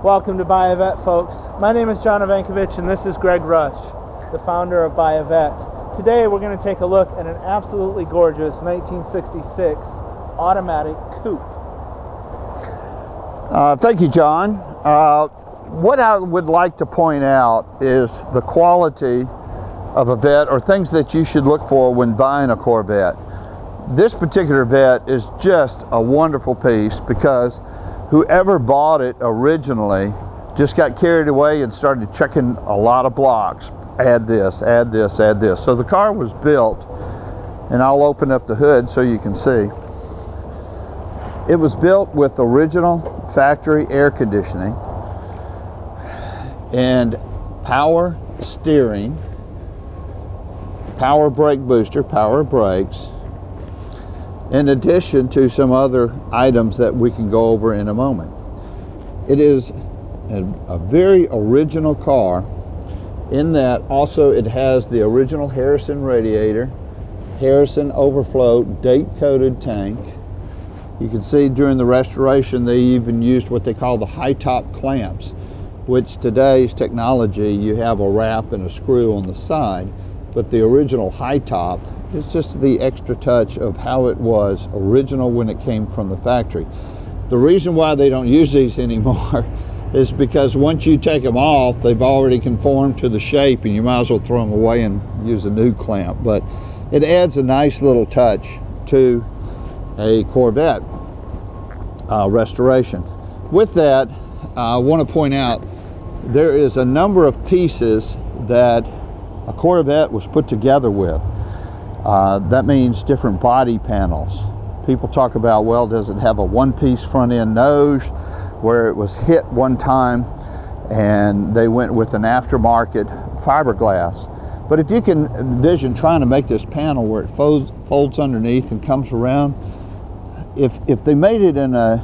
Welcome to Buy a Vet, folks. My name is John Ivankovich and this is Greg Rush, the founder of Buy a Vet. Today we're going to take a look at an absolutely gorgeous 1966 automatic coupe. Thank you, John. What I would like to point out is the quality of a Vet, or things that you should look for when buying a Corvette. This particular Vet is just a wonderful piece because whoever bought it originally just got carried away and started checking a lot of blocks. Add this, add this, add this. So the car was built, and I'll open up the hood so you can see. It was built with original factory air conditioning and power steering, power brake booster, power brakes, in addition to some other items that we can go over in a moment. It is a very original car in that also it has the original Harrison radiator, Harrison overflow date coated tank. You can see during the restoration they even used what they call the high top clamps, which today's technology you have a wrap and a screw on the side, but the original high top is just the extra touch of how it was original when it came from the factory. The reason why they don't use these anymore is because once you take them off, they've already conformed to the shape and you might as well throw them away and use a new clamp. But it adds a nice little touch to a Corvette restoration. With that, I want to point out there is a number of pieces that a Corvette was put together with. That means different body panels. People talk about, well, does it have a one-piece front end nose where it was hit one time and they went with an aftermarket fiberglass. But if you can envision trying to make this panel where it folds underneath and comes around, if they made it in a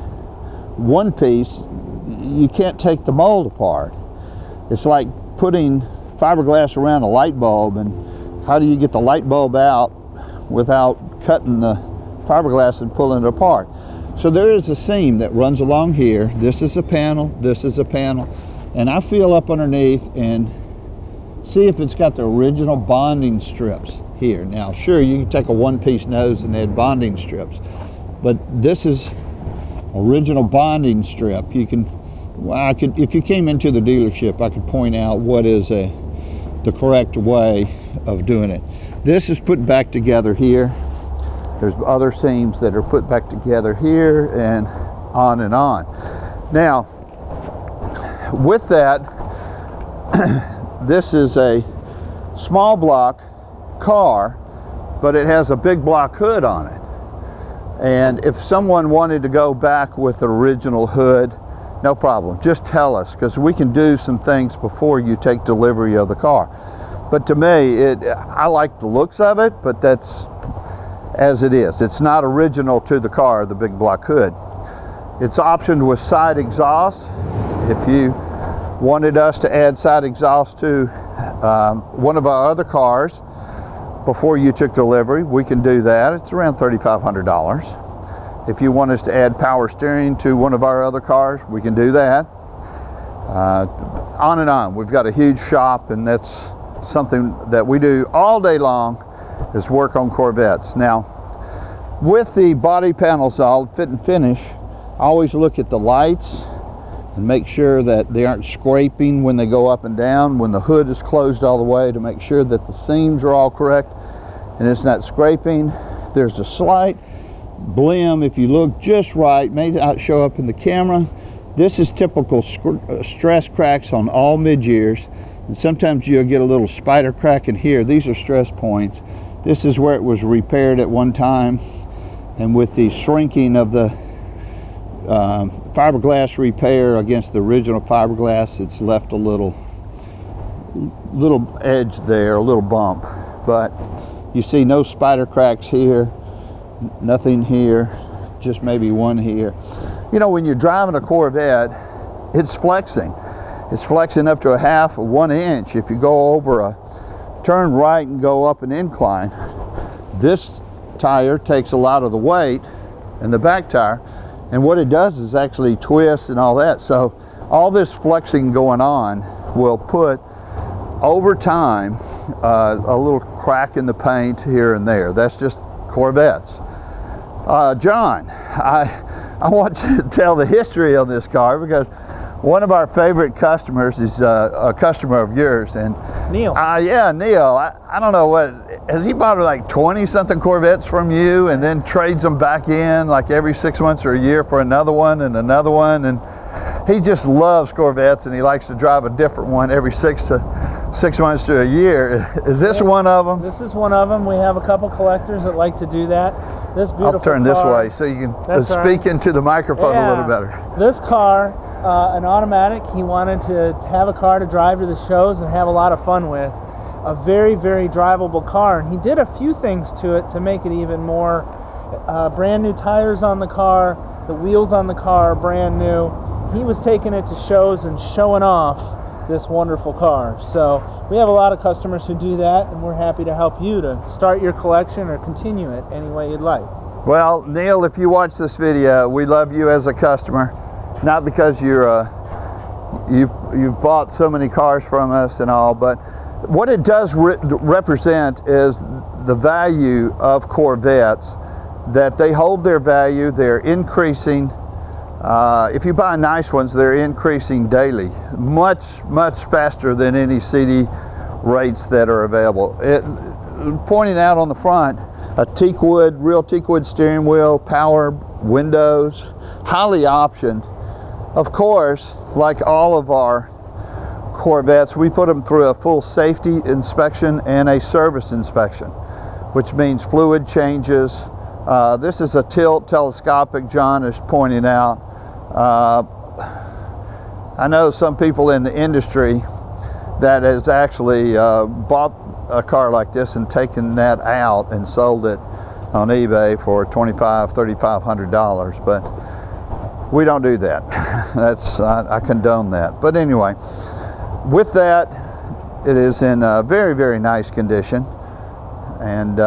one piece, you can't take the mold apart. It's like putting fiberglass around a light bulb, and how do you get the light bulb out without cutting the fiberglass and pulling it apart? So there is a seam that runs along here. This is a panel, this is a panel, and I feel up underneath and see if it's got the original bonding strips here. Now sure, you can take a one-piece nose and add bonding strips, but this is original bonding strip. You can, if you came into the dealership, I could point out what is the correct way of doing it. This is put back together here. There's other seams that are put back together here, and on and on. Now, with that, this is a small block car, but it has a big block hood on it. And if someone wanted to go back with the original hood, no problem, just tell us, because we can do some things before you take delivery of the car. But to me, I like the looks of it, but that's as it is. It's not original to the car, the big block hood. It's optioned with side exhaust. If you wanted us to add side exhaust to one of our other cars before you took delivery, we can do that. It's around $3,500. If you want us to add power steering to one of our other cars, we can do that. On and on. We've got a huge shop, and that's something that we do all day long, is work on Corvettes. Now, with the body panels all fit and finish, I always look at the lights and make sure that they aren't scraping when they go up and down, when the hood is closed all the way, to make sure that the seams are all correct and it's not scraping. There's a slight blim, if you look just right, may not show up in the camera. This is typical stress cracks on all mid-years, and sometimes you'll get a little spider crack in here. These are stress points. This is where it was repaired at one time, and with the shrinking of the fiberglass repair against the original fiberglass, it's left a little edge there, a little bump. But you see no spider cracks here, nothing here, just maybe one here. You know, when you're driving a Corvette, it's flexing. It's flexing up to a half of 1 inch. If you go over a turn right and go up an incline, this tire takes a lot of the weight, and the back tire, and what it does is actually twist and all that. So all this flexing going on will put, over time, a little crack in the paint here and there. That's just Corvettes. John, I want you to tell the history of this car, because one of our favorite customers is a customer of yours, and Neil. Yeah, Neil. I don't know what, has he bought like 20 something Corvettes from you and then trades them back in like every 6 months or a year for another one and another one, and he just loves Corvettes and he likes to drive a different one every 6 months to a year. Is this one of them? This is one of them. We have a couple collectors that like to do that. This beautiful I'll turn car, this way so you can speak into the microphone a little better. This car, an automatic, he wanted to have a car to drive to the shows and have a lot of fun with. A very, very drivable car, and he did a few things to it to make it even more. Brand new tires on the car, the wheels on the car are brand new. He was taking it to shows and showing off this wonderful car. So we have a lot of customers who do that, and we're happy to help you to start your collection or continue it any way you'd like. Well, Neil, if you watch this video, we love you as a customer, not because you've bought so many cars from us and all, but what it does represent is the value of Corvettes, that they hold their value, they're increasing. If you buy nice ones, they're increasing daily, much faster than any CD rates that are available. Pointing out on the front, a Teakwood, real Teakwood steering wheel, power windows, highly optioned. Of course, like all of our Corvettes, we put them through a full safety inspection and a service inspection, which means fluid changes. This is a telescopic, John is pointing out. I know some people in the industry that has actually bought a car like this and taken that out and sold it on eBay for $2,500, $3,500, but we don't do that. I condone that. But anyway, with that, it is in a very, very nice condition, and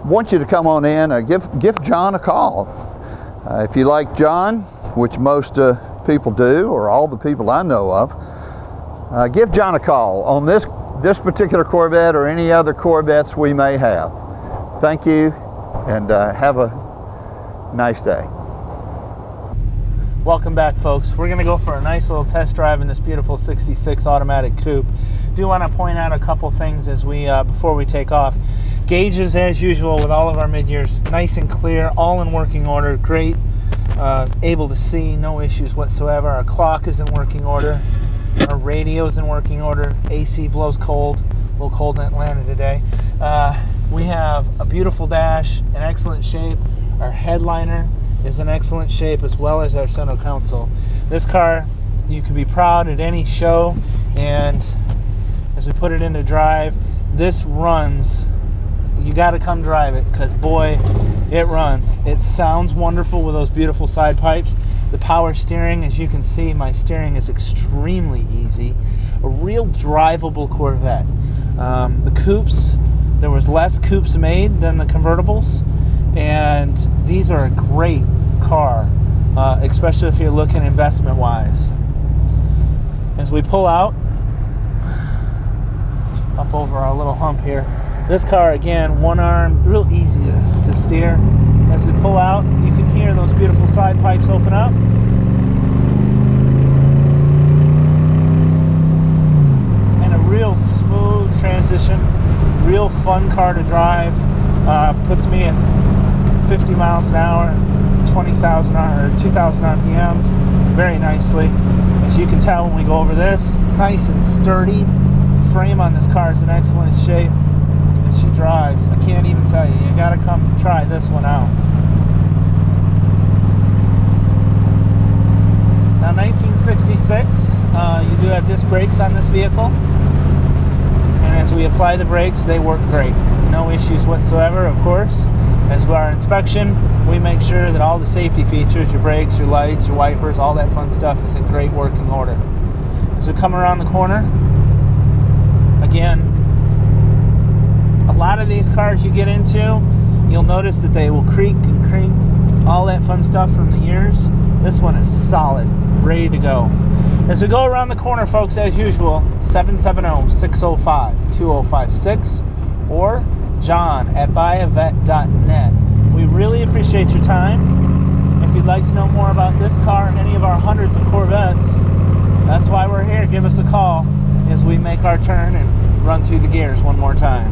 want you to come on in, give John a call. If you like John, which most people do, or all the people I know of, give John a call on this particular Corvette or any other Corvettes we may have. Thank you, and have a nice day. Welcome back, folks. We're going to go for a nice little test drive in this beautiful 66 automatic coupe. Do want to point out a couple things as we before we take off. Gauges, as usual, with all of our mid-years, nice and clear, all in working order, great, able to see, no issues whatsoever. Our clock is in working order. Our radio's in working order. AC blows cold, a little cold in Atlanta today. We have a beautiful dash, in excellent shape. Our headliner is in excellent shape, as well as our center console. This car, you can be proud at any show, and as we put it into drive, this runs. You got to come drive it, because boy, it runs. It sounds wonderful with those beautiful side pipes. The power steering, as you can see, my steering is extremely easy. A real drivable Corvette. The coupes, there was less coupes made than the convertibles, and these are a great car, especially if you're looking investment-wise. As we pull out, up over our little hump here, this car, again, one arm, real easy to steer. As we pull out, you can hear those beautiful side pipes open up. And a real smooth transition, real fun car to drive. Puts me at 50 miles an hour, 20,000 or 2,000 RPMs, very nicely. As you can tell when we go over this, nice and sturdy. Frame on this car is in excellent shape. As she drives, I can't even tell you. You gotta come try this one out. Now, 1966, you do have disc brakes on this vehicle, and as we apply the brakes, they work great. No issues whatsoever, of course. As with our inspection, we make sure that all the safety features, your brakes, your lights, your wipers, all that fun stuff is in great working order. As we come around the corner, again, a lot of these cars you get into, you'll notice that they will creak and creak, all that fun stuff from the years. This one is solid, ready to go. As we go around the corner, folks, as usual, 770-605-2056 or john@buyavet.net. We really appreciate your time. If you'd like to know more about this car and any of our hundreds of Corvettes, that's why we're here. Give us a call as we make our turn and run through the gears one more time.